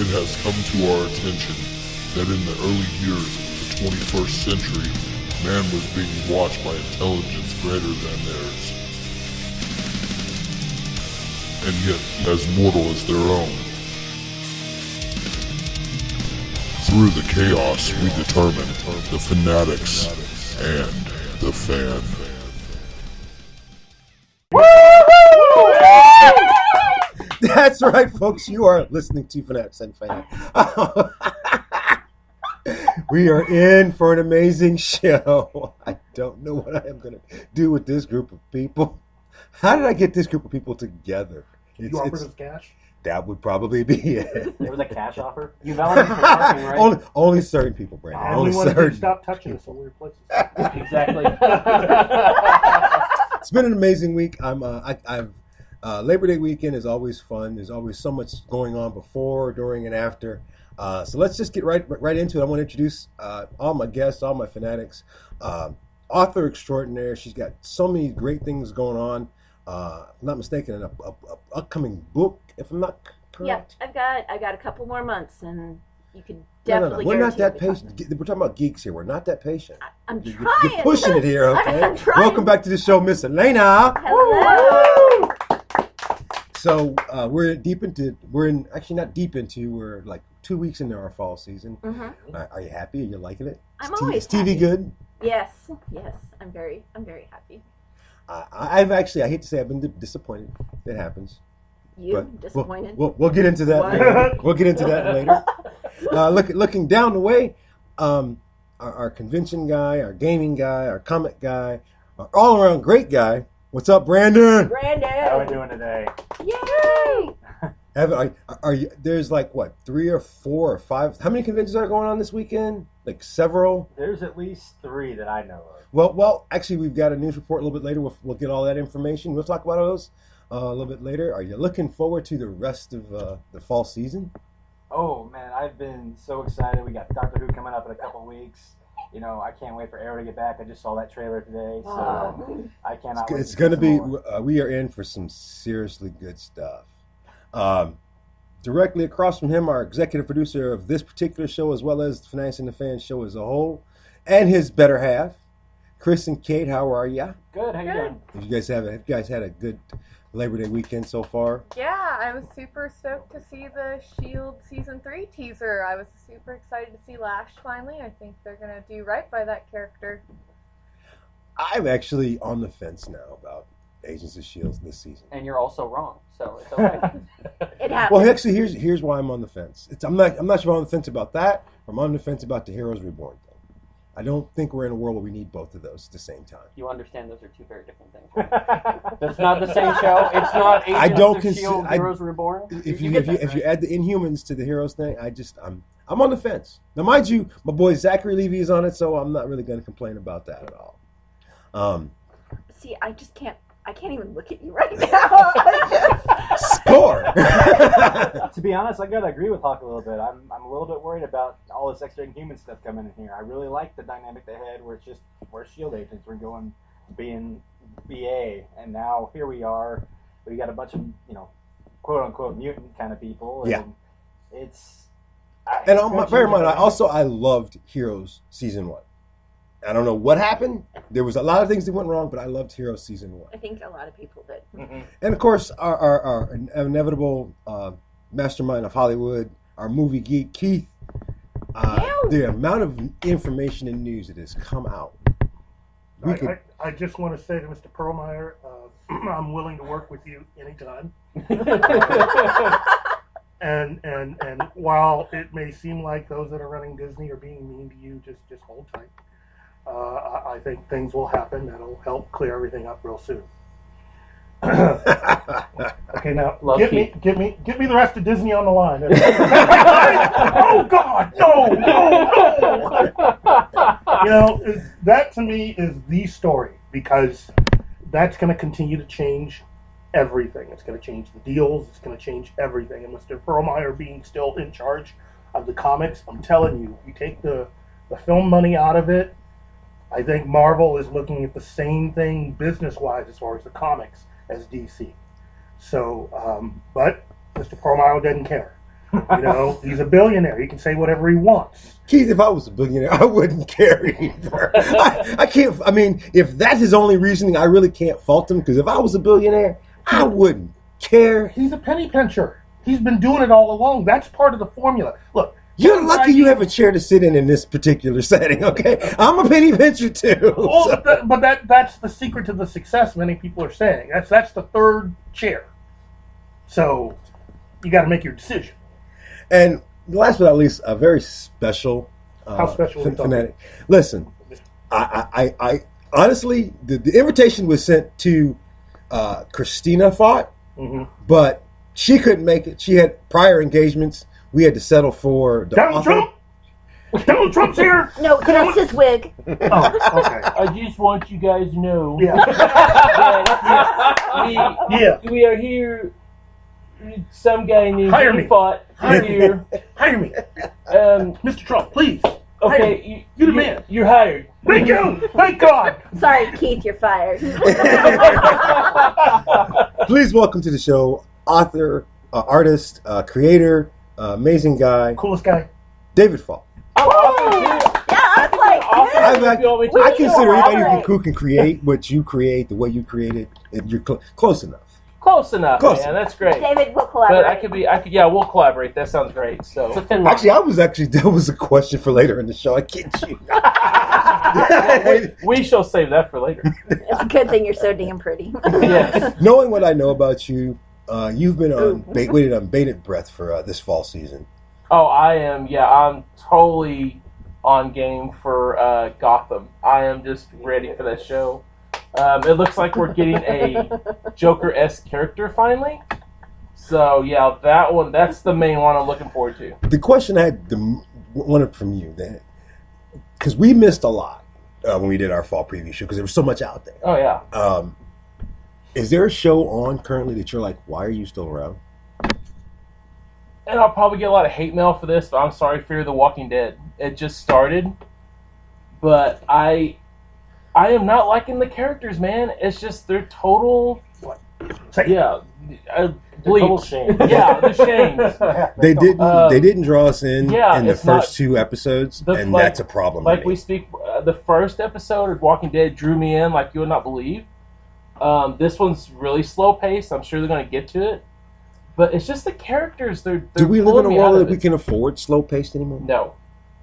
It has come to our attention that in the early years of the 21st century, man was being watched by intelligence greater than theirs, and yet as mortal as their own. Through the chaos, we determine the Fanatics and the Fan. That's right, folks. You are listening to Fanatics and Fan. We are in for an amazing show. I don't know what I am going to do with this group of people. How did I get this group of people together? You offered us cash? That would probably be it. There was a cash offer? You validated for parking, right? Only certain people, Brandon. Only one to stop touching us in weird places. Exactly. It's been an amazing week. Labor Day weekend is always fun. There's always so much going on before, during, and after. So let's just get right into it. I want to introduce all my guests, all my fanatics. Author extraordinaire. She's got so many great things going on. If I'm not mistaken, an upcoming book, if I'm not correct. Yeah, I've got a couple more months, and you can definitely. No. We're not that patient. We're talking about geeks here. We're not that patient. I'm trying. You're pushing it here, okay? I'm trying. Welcome back to the show, Miss Elena. Hello. So we're like 2 weeks into our fall season. Mm-hmm. Are you happy? Are you liking it? Always Is TV happy. good? Yes, I'm very happy. I hate to say I've been disappointed. It happens. Disappointed? We'll get into that later. We'll get into that later. Looking down the way, our convention guy, our gaming guy, our comic guy, our all-around great guy. What's up, Brandon? How are we doing today? Yay! Are you? There's like what, 3 or 4 or 5? How many conventions are going on this weekend? Like several. There's at least 3 that I know of. Well, actually, we've got a news report a little bit later. We'll get all that information. We'll talk about those a little bit later. Are you looking forward to the rest of the fall season? Oh man, I've been so excited. We got Doctor Who coming up in a couple weeks. You know, I can't wait for Arrow to get back. I just saw that trailer today, so I cannot wait. It's going to be. We are in for some seriously good stuff. Directly across from him, our executive producer of this particular show, as well as the Fanatics and the Fan show as a whole, and his better half, Chris and Kate. How are ya? Good. How you doing? Have you guys had a good Labor Day weekend so far? Yeah, I was super stoked to see the S.H.I.E.L.D. Season 3 teaser. I was super excited to see Lash finally. I think they're going to do right by that character. I'm actually on the fence now about Agents of S.H.I.E.L.D. this season. And you're also wrong, so it's okay. It happens. Well, actually, here's why I'm on the fence. I'm not sure I'm on the fence about that. I'm on the fence about the Heroes Reborn thing. I don't think we're in a world where we need both of those at the same time. You understand those are 2 very different things, right? That's not the same show. It's not Agents of S.H.I.E.L.D. Heroes Reborn. If you add the Inhumans to the Heroes thing, I'm on the fence. Now, mind you, my boy Zachary Levi is on it, so I'm not really going to complain about that at all. See, I can't even look at you right now. Score! To be honest, I gotta agree with Hawk a little bit. I'm a little bit worried about all this extra Inhuman stuff coming in here. I really like the dynamic they had where we're S.H.I.E.L.D. agents, we're going being BA, and now here we are. We got a bunch of, quote unquote mutant kind of people. And yeah. bear in mind, I loved Heroes Season 1. I don't know what happened. There was a lot of things that went wrong, but I loved Heroes Season 1. I think a lot of people did. Mm-hmm. And of course, our inevitable mastermind of Hollywood, our movie geek, Keith. The amount of information and news that has come out. I just want to say to Mr. Perlmeyer, I'm willing to work with you anytime. And while it may seem like those that are running Disney are being mean to you, just hold tight. I think things will happen that'll help clear everything up real soon. Okay, now get me the rest of Disney on the line. Oh God, no! That to me is the story, because that's going to continue to change everything. It's going to change the deals. It's going to change everything. And Mr. Perlmeyer being still in charge of the comics, I'm telling you, you take the film money out of it, I think Marvel is looking at the same thing business-wise as far as the comics as DC. So, but Mr. Perlmeyer doesn't care. You know, he's a billionaire. He can say whatever he wants. Keith, if I was a billionaire, I wouldn't care either. I can't. I mean, if that's his only reasoning, I really can't fault him. Because if I was a billionaire, I wouldn't care. He's a penny pincher. He's been doing it all along. That's part of the formula. Look, You're lucky you have a chair to sit in this particular setting. Okay, I'm a penny pincher too. well, so. but that's the secret to the success. Many people are saying that's the third chair. So you got to make your decision. And last but not least, a very special. How special are we talking? fanatic. Listen, I honestly, the invitation was sent to Christina Faught, but she couldn't make it. She had prior engagements. We had to settle for the Donald author. Trump. Donald Trump's here. No, just his wig. Oh, okay. I just want you guys to know Yeah. that we are here. Some guy named Hire me. Faught here. Hire me, Mr. Trump, please. Okay, You're the man. You're hired. Thank you. Thank God. Sorry, Keith, you're fired. Please welcome to the show, author, artist, creator, amazing guy, Coolest guy. David Faught. I'm awesome, Yeah, too. I was like, Awesome. yeah. If you want me to. I consider anybody Alright. who can create what you create, the way you create it, and you're close enough. Close enough, Close man. enough. That's great. David, we'll But collaborate. yeah, we'll collaborate. That sounds great. So That was a question for later in the show. I kid you. we shall save that for later. It's a good thing you're so damn pretty. Yes. Knowing what I know about you, you've been waiting on bated breath for this fall season. Oh, I am. Yeah, I'm totally on game for Gotham. I am just ready for that show. It looks like we're getting a Joker-esque character finally. So yeah, that's the main one I'm looking forward to. The question I had wanted from you then, because we missed a lot when we did our fall preview show because there was so much out there. Oh yeah. Is there a show on currently that you're like, why are you still around? And I'll probably get a lot of hate mail for this, but I'm sorry, Fear the Walking Dead. It just started, but I am not liking the characters, man. It's just they're total. Yeah, bleach. Total shame. Yeah, the shames. They didn't draw us in yeah, in the it's first not- two episodes, and like- that's a problem. Like to me. we speak, the first episode of Walking Dead drew me in like you would not believe. This one's really slow paced. I'm sure they're going to get to it, but it's just the characters. They're Do we live pulling in a me out world of that we it. can afford slow paced anymore? No,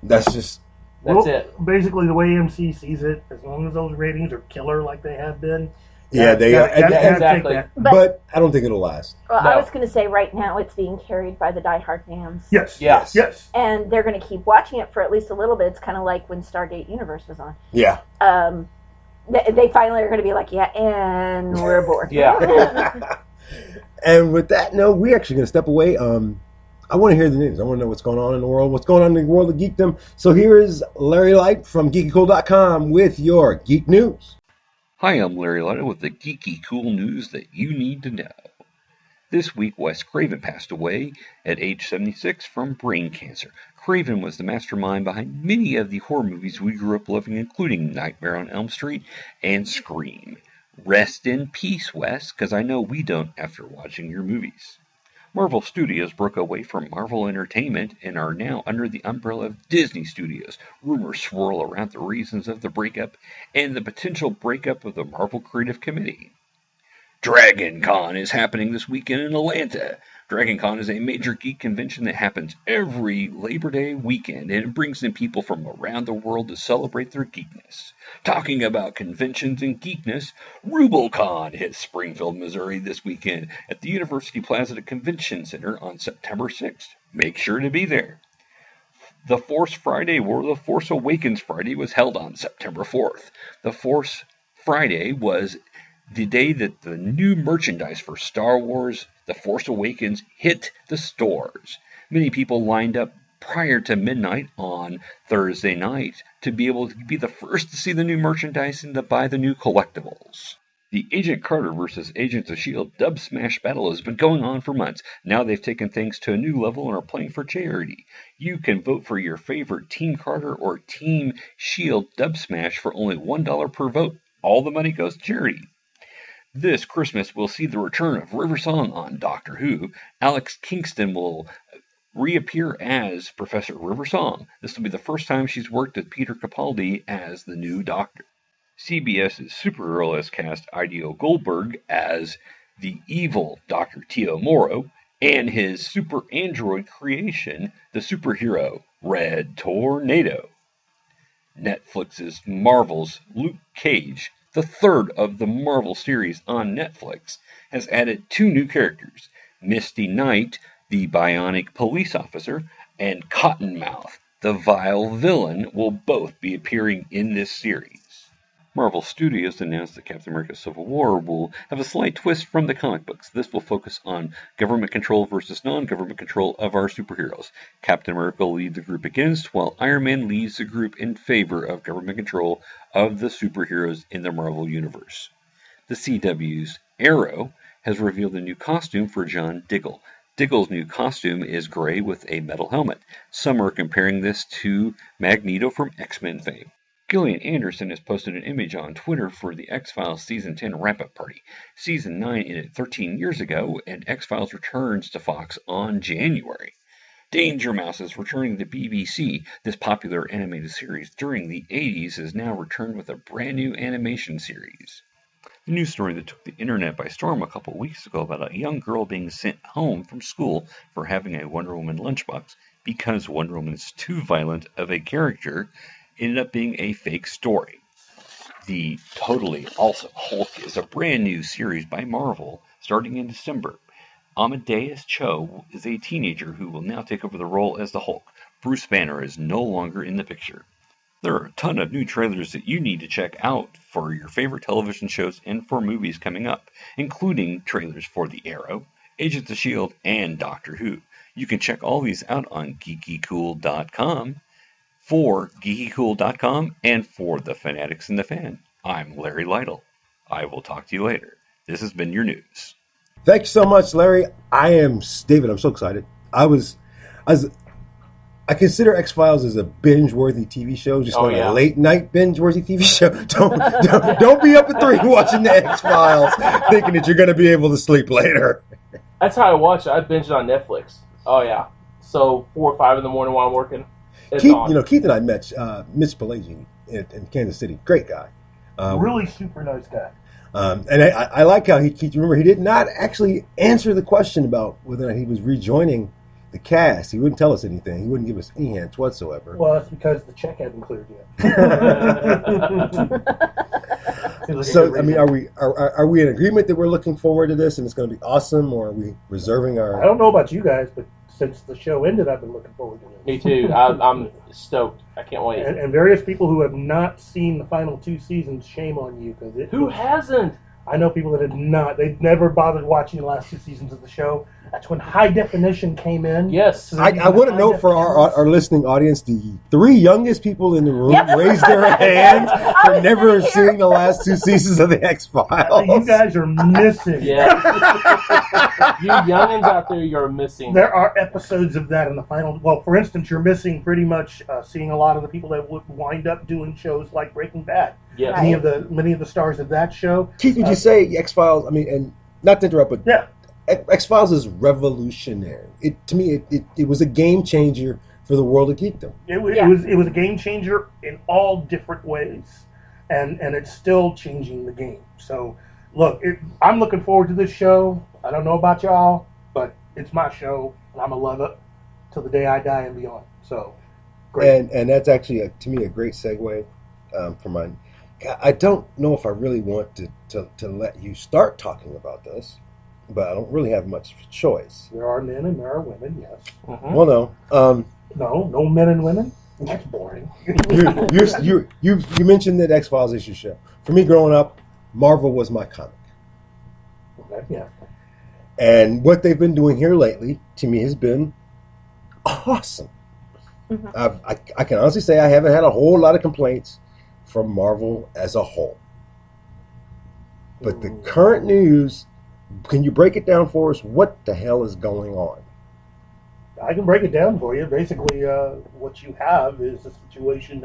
That's just that's it. Basically, the way AMC sees it, as long as those ratings are killer like they have been. they are. gotta exactly. take that. But I don't think it'll last. Well, I No. was going to say right now it's being carried by the diehard fans. Yes. Yes. Yes. And they're going to keep watching it for at least a little bit. It's kind of like when Stargate Universe was on. Yeah. They finally are going to be like, yeah, and we're bored. Yeah. And with that note, we're actually going to step away. I want to hear the news. I want to know what's going on in the world, what's going on in the world of geekdom. So here is Larry Light from geekycool.com with your geek news. Hi, I'm Larry Light with the geeky cool news that you need to know. This week, Wes Craven passed away at age 76 from brain cancer. Craven was the mastermind behind many of the horror movies we grew up loving, including Nightmare on Elm Street and Scream. Rest in peace, Wes, because I know we don't after watching your movies. Marvel Studios broke away from Marvel Entertainment and are now under the umbrella of Disney Studios. Rumors swirl around the reasons of the breakup and the potential breakup of the Marvel Creative Committee. Dragon Con is happening this weekend in Atlanta. Dragon Con is a major geek convention that happens every Labor Day weekend, and it brings in people from around the world to celebrate their geekness. Talking about conventions and geekness, RubleCon hits Springfield, Missouri this weekend at the University Plaza Convention Center on September 6th. Make sure to be there. The Force Friday or the Force Awakens Friday was held on September 4th. The Force Friday was the day that the new merchandise for Star Wars The Force Awakens hit the stores. Many people lined up prior to midnight on Thursday night to be able to be the first to see the new merchandise and to buy the new collectibles. The Agent Carter vs. Agents of S.H.I.E.L.D. dub smash battle has been going on for months. Now they've taken things to a new level and are playing for charity. You can vote for your favorite Team Carter or Team S.H.I.E.L.D. dub smash for only $1 per vote. All the money goes to charity. This Christmas will see the return of River Song on Doctor Who. Alex Kingston will reappear as Professor River Song. This will be the first time she's worked with Peter Capaldi as the new Doctor. CBS's Supergirl has cast Ideo Goldberg as the evil Dr. Tio Moro and his super android creation, the superhero Red Tornado. Netflix's Marvel's Luke Cage, the third of the Marvel series on Netflix, has added 2 new characters, Misty Knight, the bionic police officer, and Cottonmouth, the vile villain, will both be appearing in this series. Marvel Studios announced that Captain America Civil War will have a slight twist from the comic books. This will focus on government control versus non-government control of our superheroes. Captain America will lead the group against, while Iron Man leads the group in favor of government control of the superheroes in the Marvel Universe. The CW's Arrow has revealed a new costume for John Diggle. Diggle's new costume is gray with a metal helmet. Some are comparing this to Magneto from X-Men fame. Gillian Anderson has posted an image on Twitter for the X-Files Season 10 wrap-up party. Season 9 ended 13 years ago, and X-Files returns to Fox on January. Danger Mouse is returning to BBC. This popular animated series during the 80s has now returned with a brand new animation series. The news story that took the internet by storm a couple weeks ago about a young girl being sent home from school for having a Wonder Woman lunchbox because Wonder Woman is too violent of a character ended up being a fake story. The Totally Awesome Hulk is a brand new series by Marvel starting in December. Amadeus Cho is a teenager who will now take over the role as the Hulk. Bruce Banner is no longer in the picture. There are a ton of new trailers that you need to check out for your favorite television shows and for movies coming up, including trailers for The Arrow, Agents of S.H.I.E.L.D., and Doctor Who. You can check all these out on geekycool.com. For geekycool.com and for the Fanatics and the Fan, I'm Larry Lytle. I will talk to you later. This has been your news. Thank you so much, Larry. I'm so excited. I consider X-Files as a binge-worthy TV show, just a late-night binge-worthy TV show. Don't be up at 3 watching the X-Files thinking that you're going to be able to sleep later. That's how I watch it. I binge it on Netflix. Oh, yeah. So 4 or 5 in the morning while I'm working. Keith and I met Mitch Pelagi in Kansas City. Great guy. Really super nice guy. And I like how he did not actually answer the question about whether or not he was rejoining the cast. He wouldn't tell us anything. He wouldn't give us any hints whatsoever. Well, it's because the check hadn't cleared yet. So, I mean, are we in agreement that we're looking forward to this and it's going to be awesome, or are we reserving our... I don't know about you guys, but since the show ended, I've been looking forward to it. Me too. I'm stoked. I can't wait. And various people who have not seen the final 2 seasons, shame on you. Who hasn't? I know people that had not. They've never bothered watching the last 2 seasons of the show. That's when high definition came in. Yes. So I want to know for our listening audience, the 3 youngest people in the room raised their hands for never seeing the last 2 seasons of the X-Files. You guys are missing. Yeah. You youngins out there, you're missing. There are episodes of that in the final. Well, for instance, you're missing pretty much seeing a lot of the people that would wind up doing shows like Breaking Bad. Yes. Many of the stars of that show. Keith, would you say X-Files, I mean, and not to interrupt, but yeah. X-Files is revolutionary. To me, it was a game changer for the world of geekdom. It was a game changer in all different ways, and it's still changing the game. So, look, I'm looking forward to this show. I don't know about y'all, but it's my show, and I'm gonna love it till the day I die and beyond. So, great. And that's actually to me a great segue for mine. I don't know if I really want to let you start talking about this, but I don't really have much choice. There are men and there are women, yes. Mm-hmm. Well, no. No men and women? That's boring. you mentioned that X-Files is your show. For me, growing up, Marvel was my comic. Okay, yeah. And what they've been doing here lately, to me, has been awesome. Mm-hmm. I can honestly say I haven't had a whole lot of complaints from Marvel as a whole. But the current news, can you break it down for us? What the hell is going on? I can break it down for you. Basically, what you have is a situation